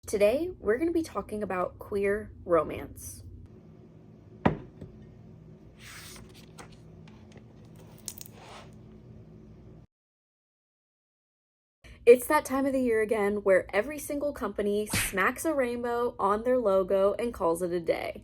Today, we're going to be talking about queer romance. It's that time of the year again where every single company smacks a rainbow on their logo and calls it a day.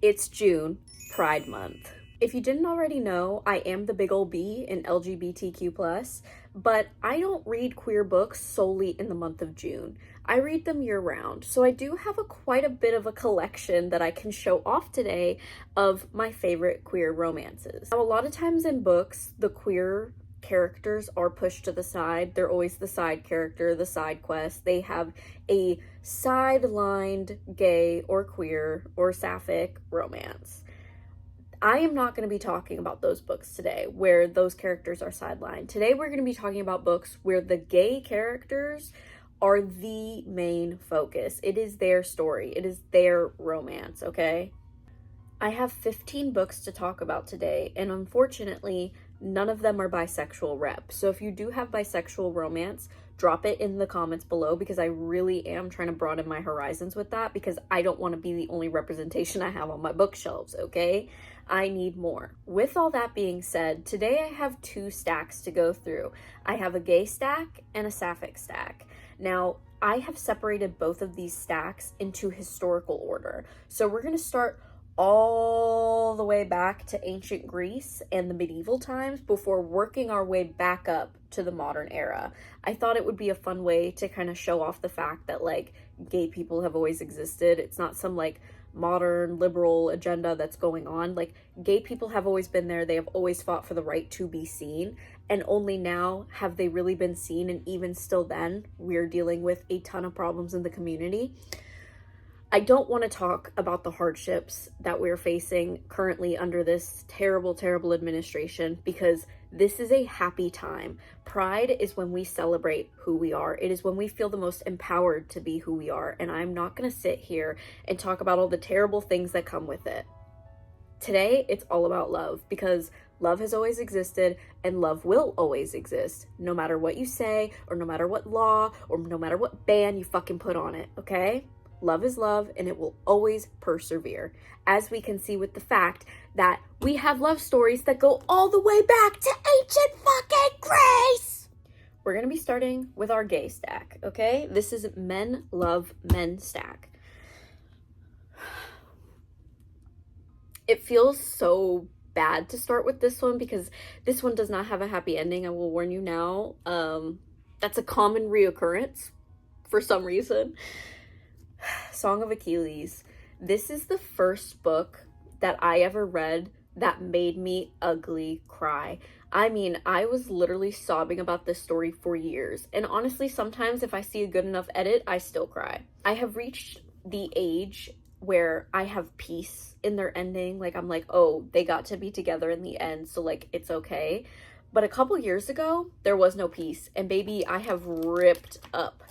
It's June, Pride Month. If you didn't already know, I am the big ol' B in LGBTQ+, but I don't read queer books solely in the month of June. I read them year round, so I do have quite a bit of a collection that I can show off today of my favorite queer romances. Now, a lot of times in books, the queer characters are pushed to the side. They're always the side character, the side quest. They have a sidelined gay or queer or sapphic romance. I am not going to be talking about those books today where those characters are sidelined. Today we're going to be talking about books where the gay characters are the main focus. It is their story. It is their romance, okay? I have 15 books to talk about today, and unfortunately, none of them are bisexual rep. So if you do have bisexual romance, drop it in the comments below because I really am trying to broaden my horizons with that because I don't want to be the only representation I have on my bookshelves, okay? I need more. With all that being said, today I have two stacks to go through. I have a gay stack and a sapphic stack. Now, I have separated both of these stacks into historical order. So we're going to start all the way back to ancient Greece and the medieval times before working our way back up to the modern era. I thought it would be a fun way to kind of show off the fact that gay people have always existed. It's not some modern liberal agenda that's going on. Gay people have always been there. They have always fought for the right to be seen, and only now have they really been seen, and even still then we're dealing with a ton of problems in the community. I don't want to talk about the hardships that we're facing currently under this terrible, terrible administration because this is a happy time. Pride is when we celebrate who we are. It is when we feel the most empowered to be who we are. And I'm not going to sit here and talk about all the terrible things that come with it. Today, it's all about love because love has always existed and love will always exist, no matter what you say or no matter what law or no matter what ban you fucking put on it, okay? Love is love, and it will always persevere, as we can see with the fact that we have love stories that go all the way back to ancient fucking Greece. We're going to be starting with our gay stack, okay? This is Men Love Men stack. It feels so bad to start with this one because this one does not have a happy ending. I will warn you now. That's a common reoccurrence for some reason. Song of Achilles. This is the first book that I ever read that made me ugly cry. I mean, I was literally sobbing about this story for years. And honestly, sometimes if I see a good enough edit, I still cry. I have reached the age where I have peace in their ending. I'm oh, they got to be together in the end, so it's okay. But a couple years ago, there was no peace. And baby, I have ripped up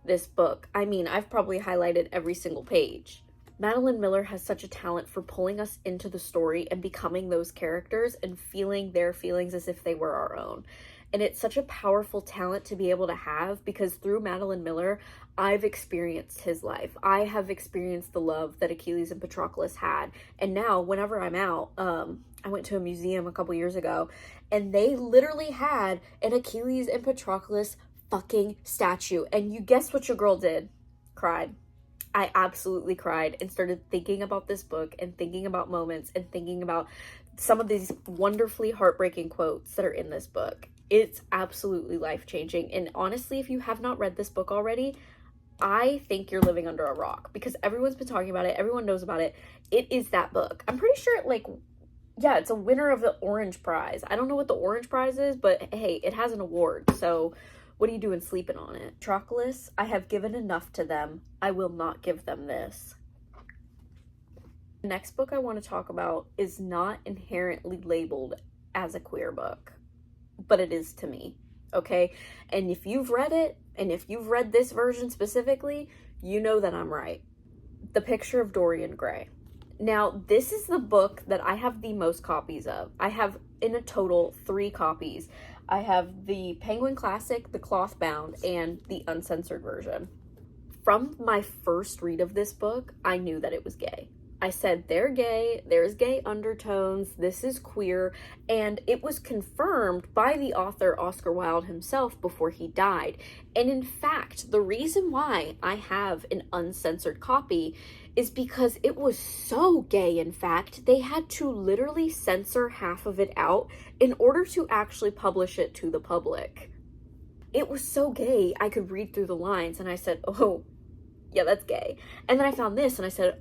this book. I mean, I've probably highlighted every single page. Madeline Miller has such a talent for pulling us into the story and becoming those characters and feeling their feelings as if they were our own. And it's such a powerful talent to be able to have because through Madeline Miller, I've experienced his life. I have experienced the love that Achilles and Patroclus had. And now, whenever I'm out, I went to a museum a couple years ago, and they literally had an Achilles and Patroclus fucking statue. And you guess what your girl did? Cried. I absolutely cried and started thinking about this book and thinking about moments and thinking about some of these wonderfully heartbreaking quotes that are in this book. It's absolutely life-changing. And honestly, if you have not read this book already, I think you're living under a rock because everyone's been talking about it. Everyone knows about it. It is that book. I'm pretty sure yeah, it's a winner of the Orange Prize. I don't know what the Orange Prize is, but hey, it has an award. So what are you doing sleeping on it? Patroclus, I have given enough to them. I will not give them this. The next book I want to talk about is not inherently labeled as a queer book, but it is to me, okay? And if you've read it, and if you've read this version specifically, you know that I'm right. The Picture of Dorian Gray. Now, this is the book that I have the most copies of. I have, in a total, 3 copies. I have the Penguin Classic, the cloth bound, and the uncensored version. From my first read of this book, I knew that it was gay. I said, they're gay, there's gay undertones, this is queer, and it was confirmed by the author Oscar Wilde himself before he died. And in fact, the reason why I have an uncensored copy is because it was so gay, in fact, they had to literally censor half of it out in order to actually publish it to the public. It was so gay, I could read through the lines, and I said, oh, yeah, that's gay. And then I found this, and I said,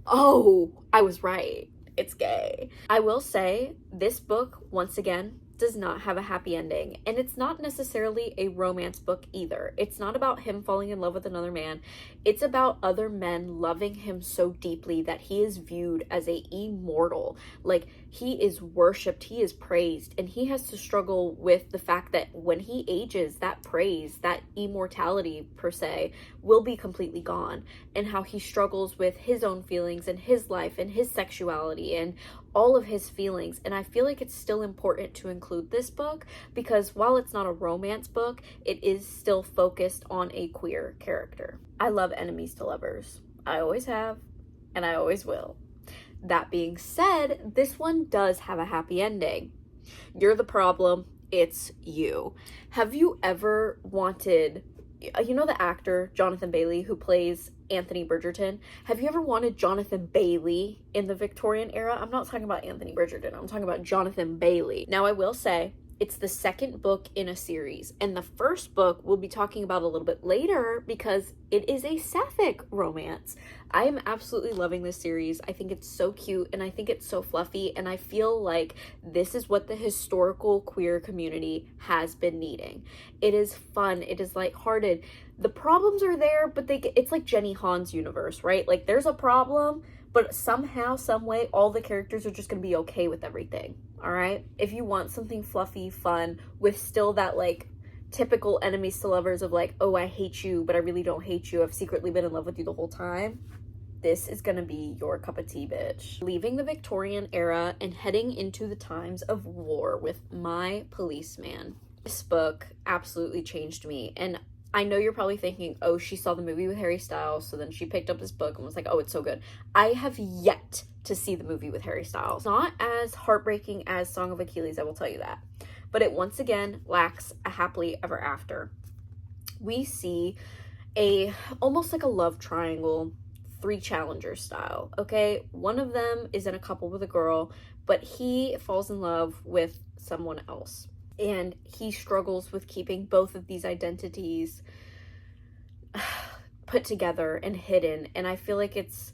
oh, I was right. It's gay. I will say this book, once again, does not have a happy ending. And it's not necessarily a romance book either. It's not about him falling in love with another man. It's about other men loving him so deeply that he is viewed as a immortal. Like, he is worshipped, he is praised, and he has to struggle with the fact that when he ages, that praise, that immortality per se, will be completely gone. And how he struggles with his own feelings and his life and his sexuality and all of his feelings. And I feel like it's still important to include this book because while it's not a romance book, it is still focused on a queer character. I love enemies to lovers. I always have, and I always will. That being said, this one does have a happy ending. You're the problem, it's you. Have you ever wanted, you know the actor Jonathan Bailey who plays Anthony Bridgerton? Have you ever wanted Jonathan Bailey in the Victorian era? I'm not talking about Anthony Bridgerton, I'm talking about Jonathan Bailey. Now I will say, it's the second book in a series, and the first book we'll be talking about a little bit later because it is a sapphic romance. I am absolutely loving this series. I think it's so cute, and I think it's so fluffy, and I feel like this is what the historical queer community has been needing. It is fun, it is lighthearted. The problems are there, but it's like Jenny Han's universe, right? Like, there's a problem, but somehow, some way, all the characters are just gonna be okay with everything, all right? If you want something fluffy, fun, with still that, like, typical enemies to lovers of, like, oh, I hate you, but I really don't hate you, I've secretly been in love with you the whole time, this is gonna be your cup of tea, bitch. Leaving the Victorian era and heading into the times of war with My Policeman. This book absolutely changed me, and I know you're probably thinking, oh, she saw the movie with Harry Styles, so then she picked up this book and was like, oh, it's so good. I have yet to see the movie with Harry Styles. Not as heartbreaking as Song of Achilles, I will tell you that. But it once again lacks a happily ever after. We see almost like a love triangle, 3 challengers style, okay? One of them is in a couple with a girl, but he falls in love with someone else. And he struggles with keeping both of these identities put together and hidden. And I feel like it's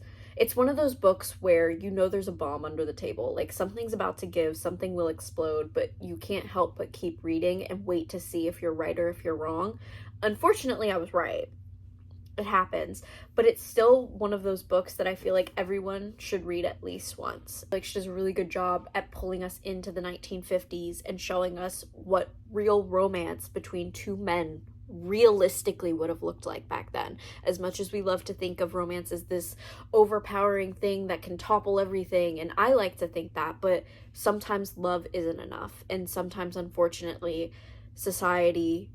one of those books where you know there's a bomb under the table. Like, something's about to give, something will explode, but you can't help but keep reading and wait to see if you're right or if you're wrong. Unfortunately, I was right. It happens, but it's still one of those books that I feel like everyone should read at least once. Like, she does a really good job at pulling us into the 1950s and showing us what real romance between 2 men realistically would have looked like back then. As much as we love to think of romance as this overpowering thing that can topple everything, and I like to think that, but sometimes love isn't enough, and sometimes, unfortunately, society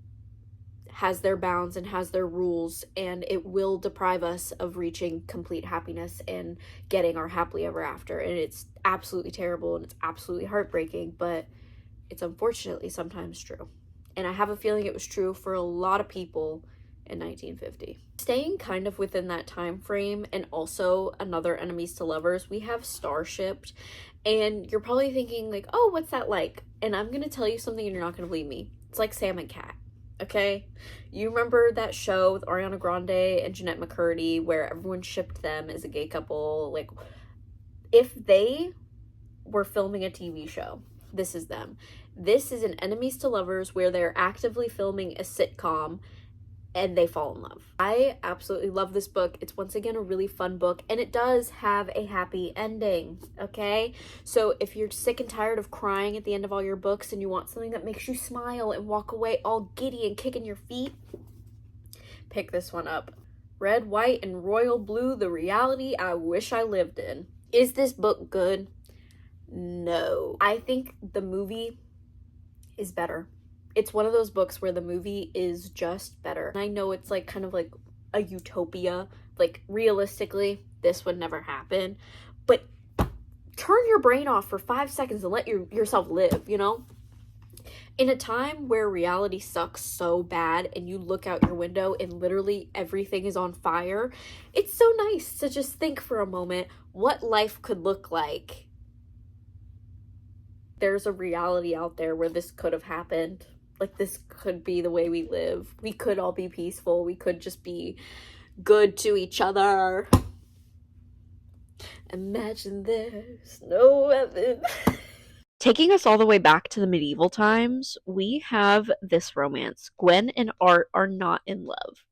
has their bounds and has their rules, and it will deprive us of reaching complete happiness and getting our happily ever after. And it's absolutely terrible and it's absolutely heartbreaking, but it's unfortunately sometimes true. And I have a feeling it was true for a lot of people in 1950. Staying kind of within that time frame, and also another enemies to lovers, we have Starshipped. And you're probably thinking like, oh, what's that like? And I'm gonna tell you something and you're not gonna believe me. It's like Sam and Cat. Okay, you remember that show with Ariana Grande and Jeanette McCurdy where everyone shipped them as a gay couple? Like, if they were filming a TV show, this is them. This is an enemies to lovers where they're actively filming a sitcom and they fall in love. I absolutely love this book. It's once again a really fun book, and it does have a happy ending, okay? So if you're sick and tired of crying at the end of all your books and you want something that makes you smile and walk away all giddy and kicking your feet, pick this one up. Red, White, and Royal Blue, the reality I wish I lived in. Is this book good? No. I think the movie is better. It's one of those books where the movie is just better. And I know it's like kind of like a utopia. Like, realistically, this would never happen. But turn your brain off for 5 seconds and let yourself live, you know? In a time where reality sucks so bad and you look out your window and literally everything is on fire, it's so nice to just think for a moment what life could look like. There's a reality out there where this could have happened. Like, this could be the way we live. We could all be peaceful. We could just be good to each other. Imagine there's no heaven. Taking us all the way back to the medieval times, we have this romance. Gwen and Art are not in love.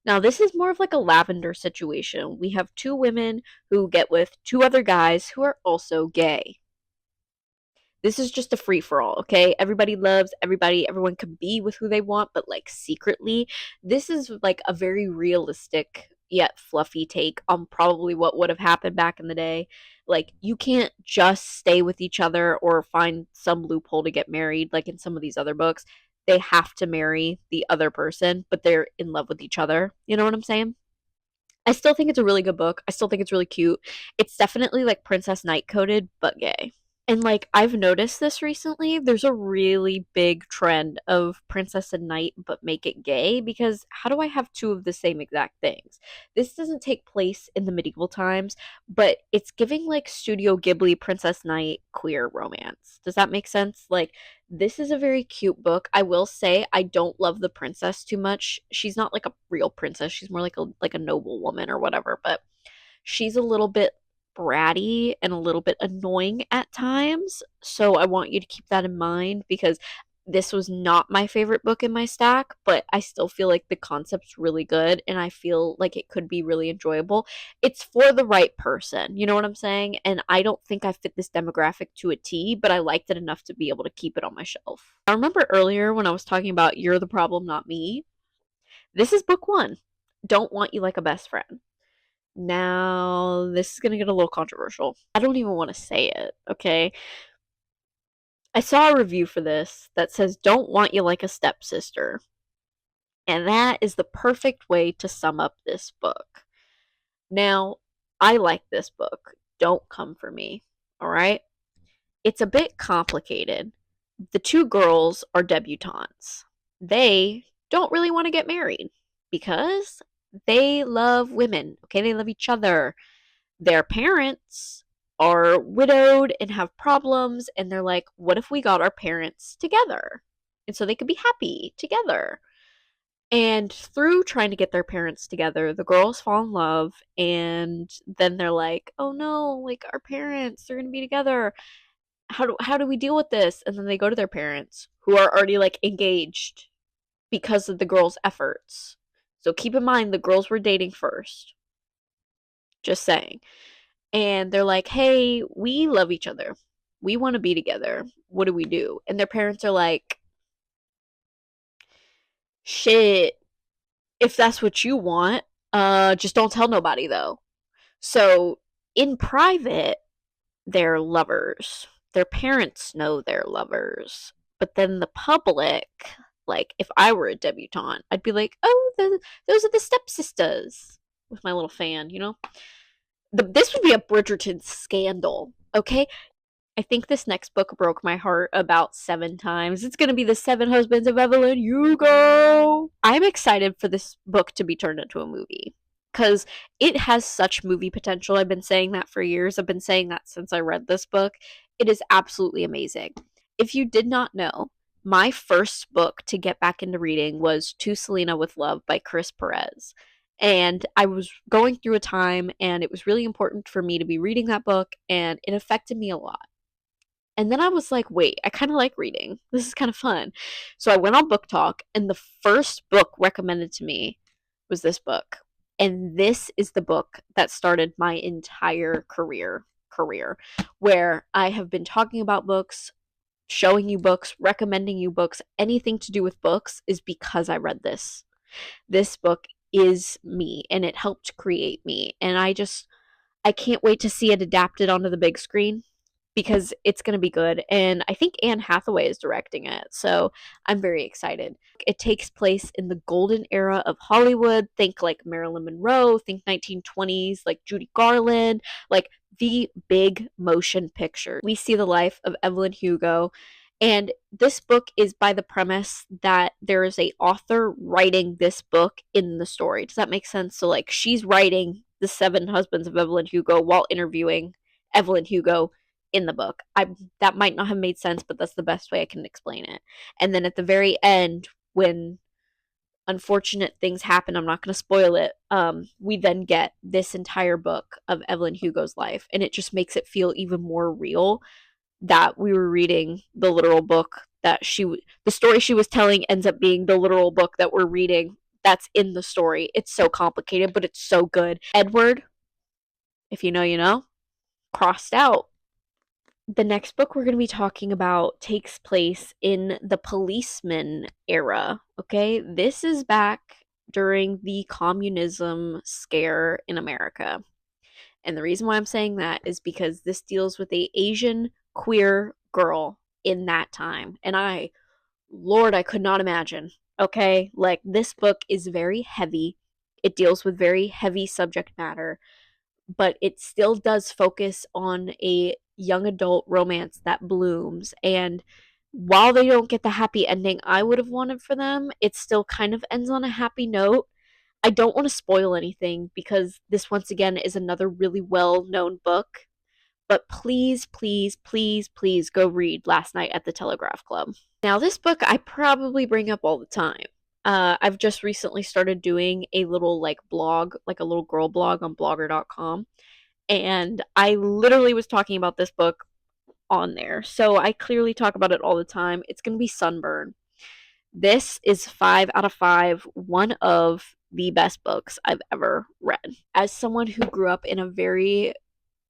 Now, this is more of like a Lavender situation. We have two women who get with two other guys who are also gay. This is just a free for all, okay? Everybody loves everybody. Everyone can be with who they want, but like secretly, this is like a very realistic yet fluffy take on probably what would have happened back in the day. Like, you can't just stay with each other or find some loophole to get married like in some of these other books. They have to marry the other person, but they're in love with each other. You know what I'm saying? I still think it's a really good book. I still think it's really cute. It's definitely like Princess Knight coded, but gay. And like, I've noticed this recently. There's a really big trend of princess and knight, but make it gay, because how do I have two of the same exact things? This doesn't take place in the medieval times, but it's giving like Studio Ghibli Princess Knight queer romance. Does that make sense? Like, this is a very cute book. I will say I don't love the princess too much. She's not like a real princess. She's more like a noble woman or whatever, but she's a little bit bratty and a little bit annoying at times. So I want you to keep that in mind, because this was not my favorite book in my stack, but I still feel like the concept's really good and I feel like it could be really enjoyable. It's for the right person, you know what I'm saying? And I don't think I fit this demographic to a T, but I liked it enough to be able to keep it on my shelf. I remember earlier when I was talking about You're the Problem, Not Me. This is book one. Don't Want You Like a Best Friend. Now, this is going to get a little controversial. I don't even want to say it, okay? I saw a review for this that says, "Don't want you like a stepsister." And that is the perfect way to sum up this book. Now, I like this book. Don't come for me, alright? It's a bit complicated. The two girls are debutantes. They don't really want to get married because they love women, okay? They love each other. Their parents are widowed and have problems, and they're like, what if we got our parents together? And so they could be happy together. And through trying to get their parents together, the girls fall in love, and then they're like, oh no, like our parents, they're gonna be together. How do we deal with this? And then they go to their parents, who are already like engaged because of the girls' efforts. So keep in mind the girls were dating first. Just saying. And they're like, hey, we love each other. We want to be together. What do we do? And their parents are like, shit, if that's what you want, just don't tell nobody though. So in private, they're lovers. Their parents know they're lovers. But then the public, like if I were a debutante, I'd be like, oh, those are the stepsisters, with my little fan, you know? This would be a Bridgerton scandal, okay? I think this next book broke my heart about 7 times. It's going to be The Seven Husbands of Evelyn Hugo. I'm excited for this book to be turned into a movie, because it has such movie potential. I've been saying that for years. I've been saying that since I read this book. It is absolutely amazing. If you did not know, my first book to get back into reading was To Selena with Love by Chris Perez. And I was going through a time, and it was really important for me to be reading that book, and it affected me a lot. And then I was like, wait, I kind of like reading. This is kind of fun. So I went on Book Talk, and the first book recommended to me was this book. And this is the book that started my entire career, where I have been talking about books, showing you books, recommending you books. Anything to do with books is because I read this. This book is me, and it helped create me. And I can't wait to see it adapted onto the big screen. because it's going to be good. And I think Anne Hathaway is directing it. So I'm very excited. It takes place in the golden era of Hollywood. Think like Marilyn Monroe, think 1920s, like Judy Garland, like the big motion picture. We see the life of Evelyn Hugo. And this book is by the premise that there is a author writing this book in the story. Does that make sense? So like she's writing The Seven Husbands of Evelyn Hugo while interviewing Evelyn Hugo in the book. That might not have made sense, but that's the best way I can explain it. And then at the very end, when unfortunate things happen, I'm not going to spoil it, we then get this entire book of Evelyn Hugo's life, and it just makes it feel even more real that we were reading the literal book that the story she was telling ends up being the literal book that we're reading that's in the story. It's so complicated, but it's so good. Edward, if you know, you know, crossed out. The next book we're going to be talking about takes place in the policeman era. Okay, this is back during the communism scare in America. And the reason why I'm saying that is because this deals with a Asian queer girl in that time. And Lord, I could not imagine. Okay, like this book is very heavy. It deals with very heavy subject matter, but it still does focus on a young adult romance that blooms. And while they don't get the happy ending I would have wanted for them, it still kind of ends on a happy note. I don't want to spoil anything because this, once again, is another really well known book. But please, please, please, please go read Last Night at the Telegraph Club. Now, this book I probably bring up all the time. I've just recently started doing a little like blog, like a little girl blog on blogger.com. And I literally was talking about this book on there. So I clearly talk about it all the time. It's going to be Sunburn. This is 5 out of 5, one of the best books I've ever read. As someone who grew up in a very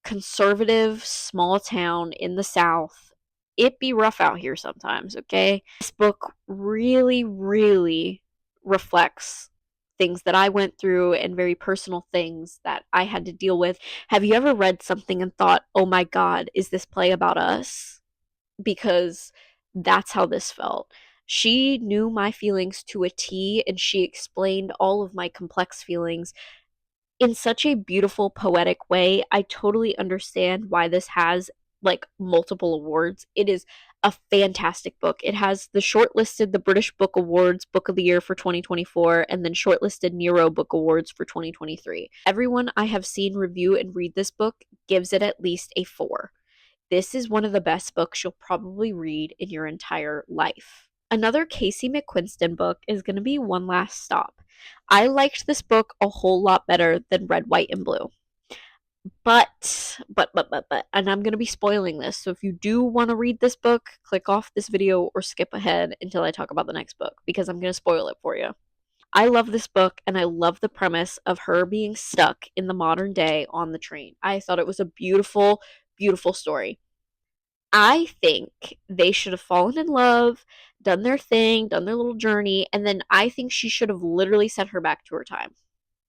conservative small town in the South, it be rough out here sometimes, okay? This book really, really reflects things that I went through and very personal things that I had to deal with. Have you ever read something and thought, oh my God, is this play about us? Because that's how this felt. She knew my feelings to a T, and she explained all of my complex feelings in such a beautiful, poetic way. I totally understand why this has like multiple awards. It is a fantastic book. It has the British Book Awards Book of the Year for 2024, and then shortlisted Nero Book Awards for 2023. Everyone I have seen review and read this book gives it at least a 4. This is one of the best books you'll probably read in your entire life. Another Casey McQuiston book is going to be One Last Stop. I liked this book a whole lot better than Red, White, and Blue. But, and I'm going to be spoiling this, so if you do want to read this book, click off this video or skip ahead until I talk about the next book, because I'm going to spoil it for you. I love this book, and I love the premise of her being stuck in the modern day on the train. I thought it was a beautiful, beautiful story. I think they should have fallen in love, done their thing, done their little journey, and then I think she should have literally sent her back to her time.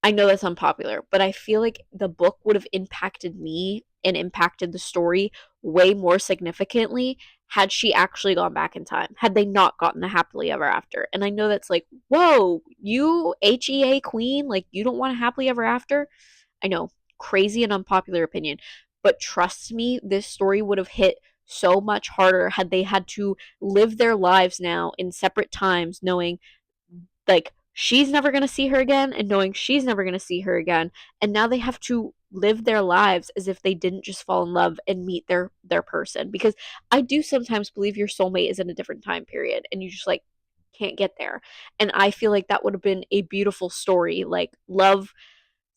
I know that's unpopular, but I feel like the book would have impacted me and impacted the story way more significantly had she actually gone back in time, had they not gotten a happily ever after. And I know that's like, whoa, you HEA queen, like you don't want a happily ever after? I know, crazy and unpopular opinion. But trust me, this story would have hit so much harder had they had to live their lives now in separate times, knowing like she's never going to see her again and knowing she's never going to see her again. And now they have to live their lives as if they didn't just fall in love and meet their person. Because I do sometimes believe your soulmate is in a different time period and you just like can't get there. And I feel like that would have been a beautiful story. Like love,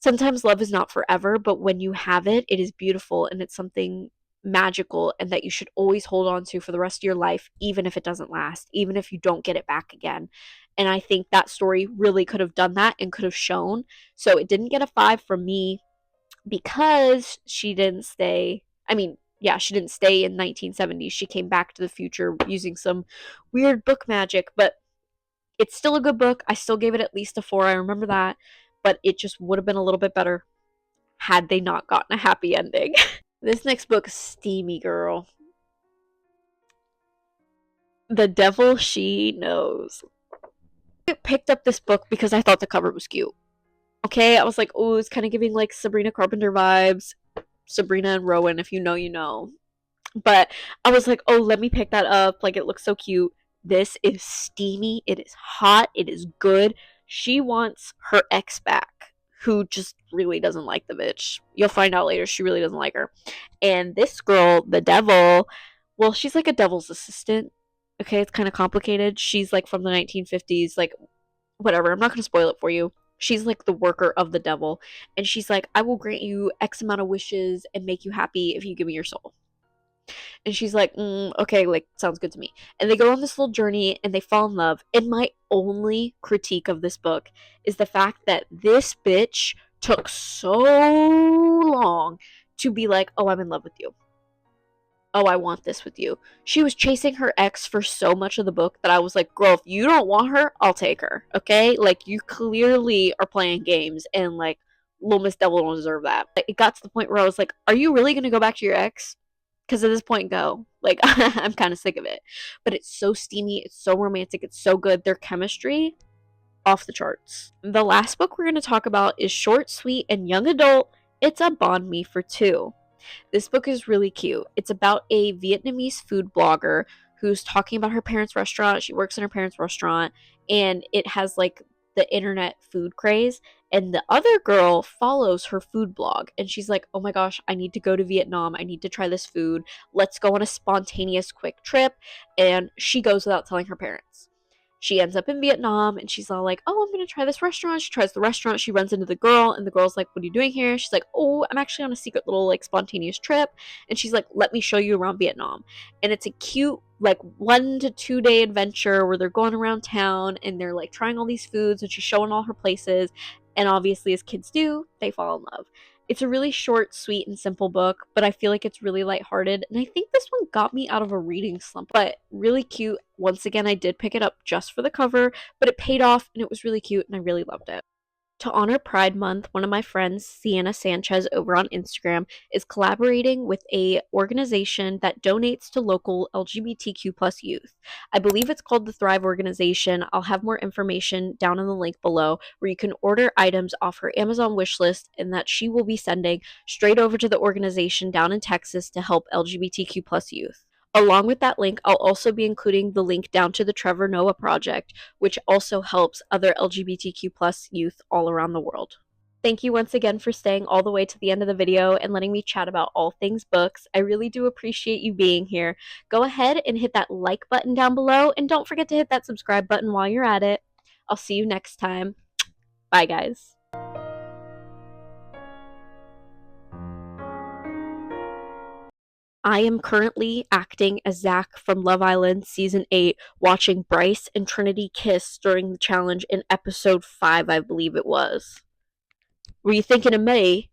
sometimes love is not forever, but when you have it, it is beautiful and it's something magical and that you should always hold on to for the rest of your life, even if it doesn't last, even if you don't get it back again. And I think that story really could have done that and could have shown. So it didn't get a 5 from me because she didn't stay. I mean, yeah, she didn't stay in 1970s. She came back to the future using some weird book magic, but it's still a good book. I still gave it at least a 4. I remember that, but it just would have been a little bit better had they not gotten a happy ending. This next book is steamy, girl. The devil she knows. I picked up this book because I thought the cover was cute. Okay, I was like, oh, it's kind of giving like Sabrina Carpenter vibes. Sabrina and Rowan, if you know, you know. But I was like, oh, let me pick that up. Like, it looks so cute. This is steamy. It is hot. It is good. She wants her ex back, who just really doesn't like the bitch. You'll find out later she really doesn't like her. And this girl, the devil, well, she's like a devil's assistant. Okay, it's kind of complicated. She's like from the 1950s, like whatever. I'm not going to spoil it for you. She's like the worker of the devil. And she's like, I will grant you X amount of wishes and make you happy if you give me your soul. And she's like, okay, like, sounds good to me. And they go on this little journey and they fall in love. And my only critique of this book is the fact that this bitch took so long to be like, oh, I'm in love with you. Oh, I want this with you. She was chasing her ex for so much of the book that I was like, girl, if you don't want her, I'll take her. Okay? Like, you clearly are playing games, and like, little Miss Devil don't deserve that. Like, it got to the point where I was like, are you really gonna go back to your ex? Because at this point, go. Like, I'm kind of sick of it. But it's so steamy, it's so romantic, it's so good. Their chemistry, off the charts. The last book we're going to talk about is short, sweet, and young adult. It's a Banh Mi for two. This book is really cute. It's about a Vietnamese food blogger who's talking about her parents' restaurant. She works in her parents' restaurant, and it has like the internet food craze. And the other girl follows her food blog, and she's like, oh my gosh, I need to go to Vietnam. I need to try this food. Let's go on a spontaneous quick trip. And she goes without telling her parents. She ends up in Vietnam and she's all like, oh, I'm going to try this restaurant. She tries the restaurant. She runs into the girl and the girl's like, what are you doing here? She's like, oh, I'm actually on a secret little like spontaneous trip. And she's like, let me show you around Vietnam. And it's a cute like 1 to 2 day adventure where they're going around town and they're like trying all these foods and she's showing all her places. And obviously, as kids do, they fall in love. It's a really short, sweet, and simple book, but I feel like it's really lighthearted. And I think this one got me out of a reading slump, but really cute. Once again, I did pick it up just for the cover, but it paid off and it was really cute and I really loved it. To honor Pride Month, one of my friends, Sienna Sanchez, over on Instagram, is collaborating with a organization that donates to local LGBTQ plus youth. I believe it's called the Thrive Organization. I'll have more information down in the link below where you can order items off her Amazon wish list and that she will be sending straight over to the organization down in Texas to help LGBTQ plus youth. Along with that link, I'll also be including the link down to the Trevor Project, which also helps other LGBTQ plus youth all around the world. Thank you once again for staying all the way to the end of the video and letting me chat about all things books. I really do appreciate you being here. Go ahead and hit that like button down below, and don't forget to hit that subscribe button while you're at it. I'll see you next time. Bye, guys. I am currently acting as Zach from Love Island Season 8, watching Bryce and Trinity kiss during the challenge in Episode 5, I believe it was. Were you thinking of me?